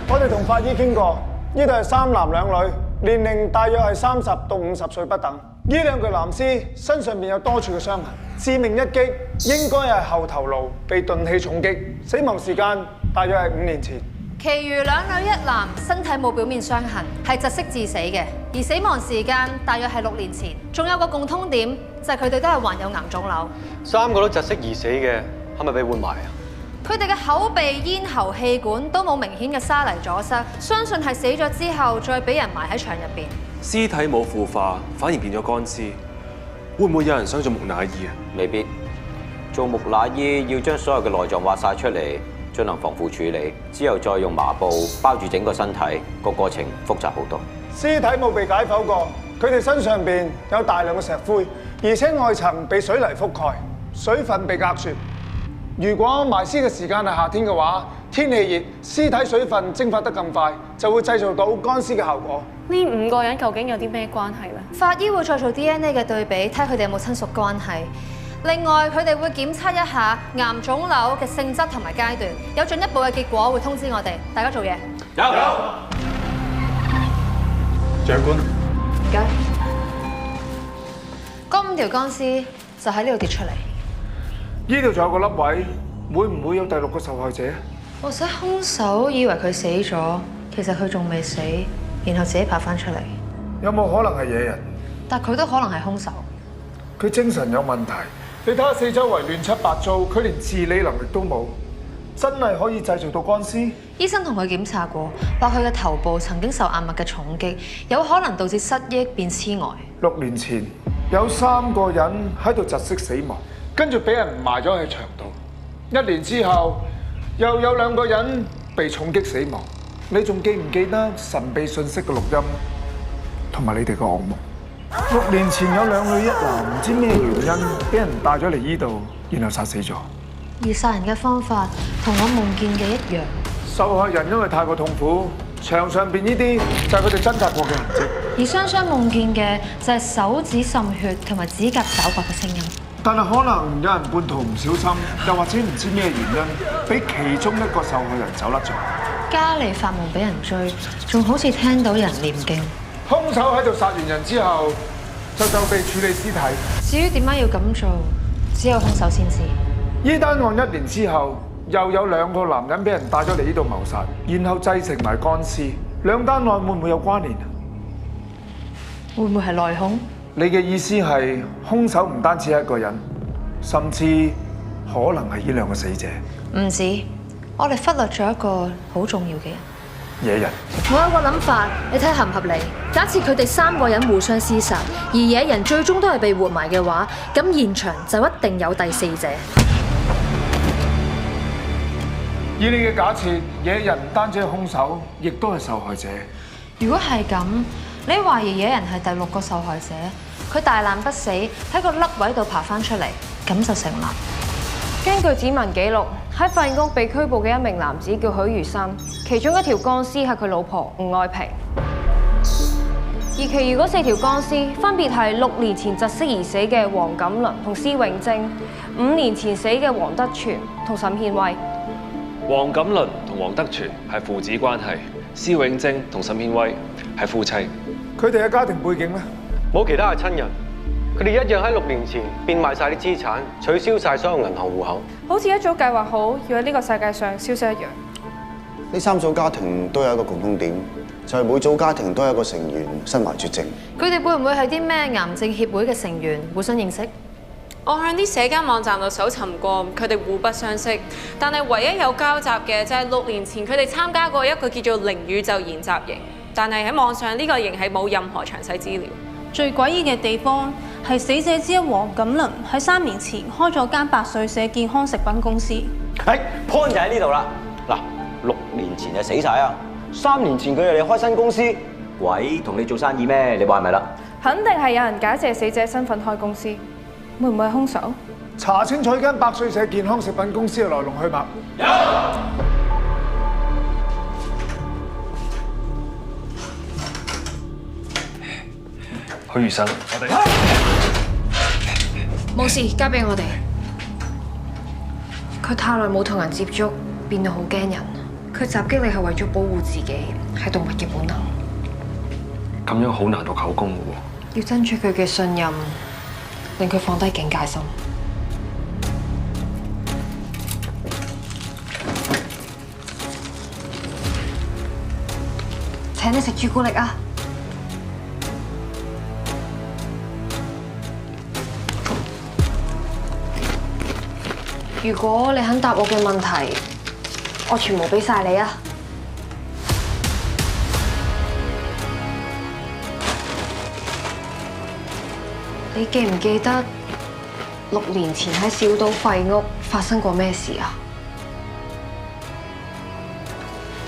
我哋同法醫傾過，呢度係3男2女，年齡大約係30到50歲不等。呢2具男屍身上面有多處嘅傷痕，致命一擊應該係後頭顱被鈍器重擊，死亡時間大約係5年前。其餘2女1男身體冇表面傷痕，係窒息致死嘅，而死亡時間大約係6年前。仲有個共通點，就係佢哋都係患有癌腫瘤。3個都窒息而死嘅，係咪被活埋啊？佢哋嘅口鼻、咽喉、氣管都冇明顯嘅沙泥阻塞，相信係死咗之後再俾人埋喺牆入邊。屍體冇腐化，反而變咗乾屍，會唔會有人想做木乃伊啊？未必，做木乃伊要將所有嘅內臟挖晒出嚟，進行防腐處理，之後再用麻布包住整個身體，個過程複雜好多。屍體冇被解剖過，佢哋身上邊有大量嘅石灰，而且外層被水泥覆蓋，水分被隔絕。如果埋屍嘅時間係夏天嘅話，天氣熱，屍體水分蒸發得咁快，就會製造到乾屍嘅效果。呢5個人究竟有啲咩關係呢？法醫會再做 DNA 嘅對比，睇下佢哋有冇親屬關係。另外，佢哋會檢測一下癌腫瘤嘅性質同埋階段，有進一步嘅結果會通知我哋。大家做嘢。有。長官，唔該。嗰5條乾屍就喺呢度跌出嚟。呢度仲有個凹位，會唔會有第6個受害者？或者兇手以為佢死咗，其實佢仲未死，然後自己爬翻出嚟。有冇可能係野人？但佢都可能係兇手。佢精神有問題，你睇下四周圍亂七八糟，佢連自理能力都冇，真係可以製造到乾屍？醫生同佢檢查過，話佢嘅頭部曾經受硬物嘅重擊，有可能導致失憶變痴呆。6年前有3個人喺度窒息死亡，跟住俾人埋咗喺牆度。1年之後又有2個人被重擊死亡。你仲記唔記得神秘訊息嘅錄音同埋你哋嘅噩夢？6年前有2女1男，唔知咩原因俾人帶咗嚟呢度，然後殺死咗。而殺人嘅方法同我夢見嘅一樣。受害人因為太過痛苦，牆上邊呢啲就係佢哋掙扎過嘅痕跡。而雙雙夢見嘅就係手指滲血同埋指甲找刮嘅聲音。但係可能有人半途唔小心，又或者唔知咩原因，俾其中1個受害人走甩咗。嘉莉發夢俾人追，仲好似聽到人念經。兇手喺度殺完人之後，就被處理屍體。至於點解要咁做，只有兇手先知。呢單案1年之後，又有2個男人俾人帶咗嚟呢度謀殺，然後製成埋乾屍。2單案會唔會有關聯？會唔會係內兇？你嘅意思係兇手唔單止係1個人，甚至可能係呢2個死者？唔止，我哋忽略咗一個好重要嘅人。野人。我有個諗法，你睇合唔合理？假設佢哋3個人互相廝殺，而野人最終都係被活埋嘅話，咁現場就一定有第4者。以你嘅假設，野人唔單止係兇手，亦都係受害者。如果係咁，你懷疑野人係第6個受害者，佢大難不死喺個凹位度爬翻出嚟，咁就成立。根據指紋記錄，喺發現屋被拘捕嘅一名男子叫許如生，其中1條乾屍係佢老婆吳愛萍，而其餘嗰4條乾屍分別係6年前窒息而死嘅黃錦麟同施永貞，5年前死嘅黃德全同沈憲威。黃錦麟同黃德全係父子關係，施永貞同沈憲威係夫妻。佢哋嘅家庭背景呢？冇其他嘅親人，佢哋一樣喺6年前變賣晒啲資產，取消晒所有銀行戶口，好似一早計劃好要喺呢個世界上消失一樣。呢3組家庭都有一個共通點，就係每組家庭都有一個成員身懷絕症。佢哋會唔會係啲咩癌症協會嘅成員，互相認識？我向啲社交網站度搜尋過，佢哋互不相識，但係唯一有交集嘅就係6年前佢哋參加過一個叫做零宇宙研習營，但係喺網上呢個營係冇任何詳細資料。最詭異嘅地方係死者之一黃錦麟喺3年前開咗間百歲社健康食品公司。point 就喺呢度啦。嗱，6年前就死晒啊，3年前佢哋開新公司，鬼同你做生意咩？你話係咪啦？肯定係有人假借死者身份開公司，會唔會係兇手？查清楚間百歲社健康食品公司嘅來龍去脈。有。許如生，我哋冇事，交俾我哋。佢太耐冇同人接觸，變到好驚人。佢襲擊你係為咗保護自己，係動物嘅本能。咁樣好難落口供嘅喎。要爭取佢嘅信任，令佢放低警戒心。請你食朱古力啊！如果你肯答我嘅問題，我全部俾晒你啊！你記唔記得6年前喺小島廢屋發生過咩事啊？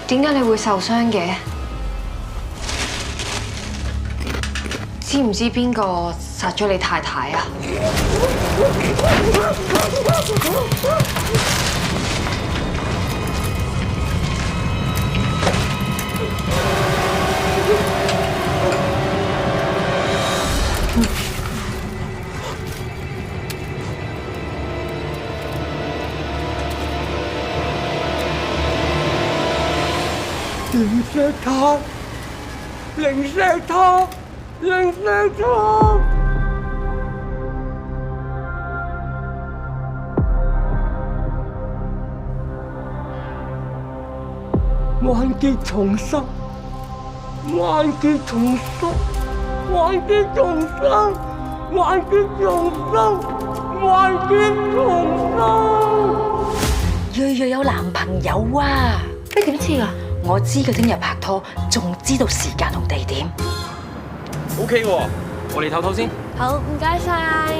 點解你會受傷嘅？知唔知邊個殺咗你太太啊？零石塔，零石塔，零石塔。萬劫重生，萬劫重生，萬劫重生，萬劫重生，萬劫重生。瑞瑞有男朋友啊！你點知㗎？我知佢聽日拍拖，仲知道時間同地點。OK 喎，我哋唞唞先。好，唔該晒。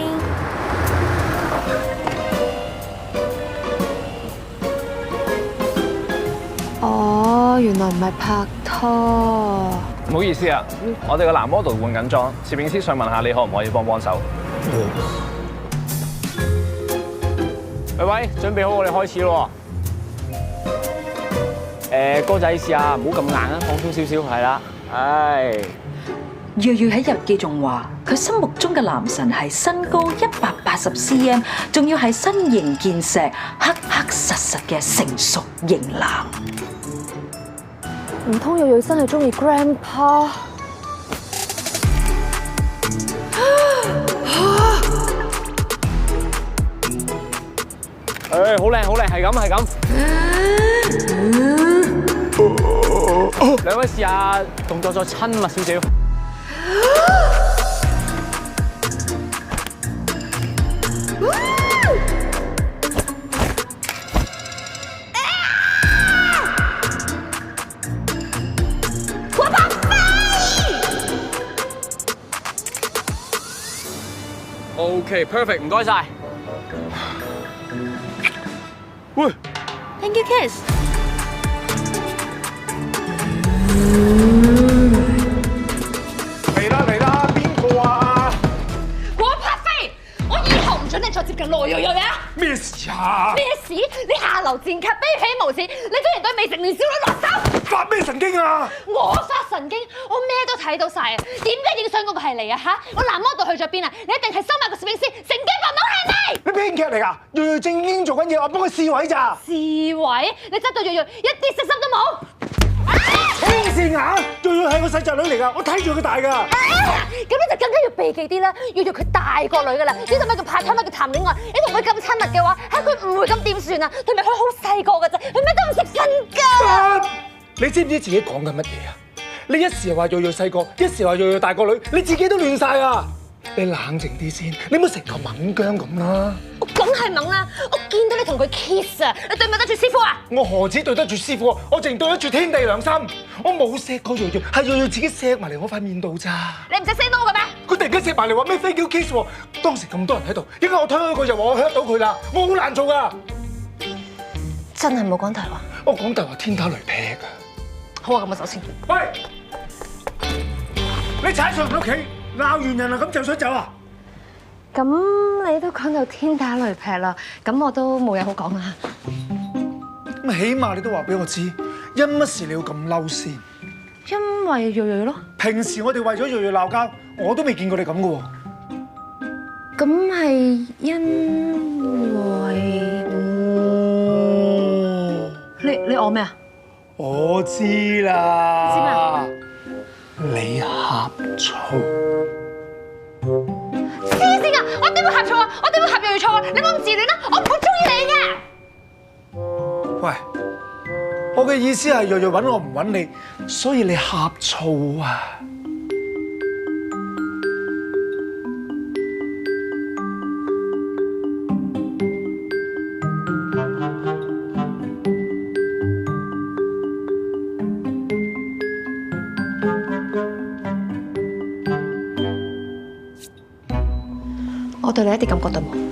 哦，原來唔係拍拖。唔好意思啊，我哋個男 model 換緊裝，攝影師想問下你可唔可以幫手？喂，準備好我哋開始咯。哥仔試下唔好咁硬啊，放鬆少少係啦。唉，瑞瑞喺日記仲話，佢心目中嘅男神係身高180 cm， 仲要係身形健碩、黑黑實實嘅成熟型男。唔通瑞瑞真係中意 Grandpa？好靚好靚，係咁係咁。兩位試下動作再親密少少。OK perfect， 唔該晒。喂 ，Thank you kiss。嚟啦嚟啦，邊個啊？我拍飛，我以後唔准你再接近羅瑞瑞啊！咩事啊？咩事？你下流賤格，卑鄙無恥，你居然對未成年少女落手！發咩神經啊？我發神經，我咩都睇到晒啊！點解影相嗰個係你啊？嚇！我男 model 去咗邊啊？你一定係收買個攝影師，乘機發懵係你！你編劇嚟㗎？瑞瑞正經做緊嘢，我幫佢試位咋？試位？你執到瑞瑞一啲色心都冇！黐線眼！瑞瑞係個細侄女嚟㗎，我睇住佢大㗎。咁你就更加要避忌啲啦，要做佢大個女㗎啦。呢度咩叫拍拖，咩叫談戀愛？你同佢咁親密嘅話，嚇佢唔會咁點算啊？同埋佢好細個㗎啫，佢咩都唔識分㗎。你知唔知自己講緊乜嘢啊？你一時話瑞瑞細個，一時話瑞瑞大個女，你自己都亂晒啊！你冷靜啲先，你唔好成嚿猛薑咁啦。我梗係猛啦！我見到你同佢 kiss 啊，你對唔對得住師傅啊？我何止對得住師傅，我淨對得住天地良心。我冇錫過瑞瑞，係瑞瑞自己錫埋嚟我塊面度咋。你唔識 say no 嘅咩？佢突然間錫埋嚟話咩飛叫 kiss 喎？當時咁多人喺度，因為我推開佢就話我 hurt 到佢啦，我好難做噶。真係冇講大話。我講大話天打雷劈㗎。好啊，咁我走先。喂，你踩上人屋企，鬧完人啦，咁就想走啊？咁你都講到天打雷劈啦，咁我都冇嘢好講啦。咁起碼你都話俾我知，因乜事你要咁嬲先？因為瑞瑞咯。平時我哋為咗瑞瑞鬧交，我都未見過你咁嘅喎。咁係因為你餓咩啊？我知啦。知嘛？你呷醋。黐線啊！我點會呷醋啊？我點會呷醋啊？你冇咁自戀啦！我唔會中意你嘅。喂，我嘅意思係日日揾我唔揾你，所以你呷醋啊！我對你一啲感覺都冇。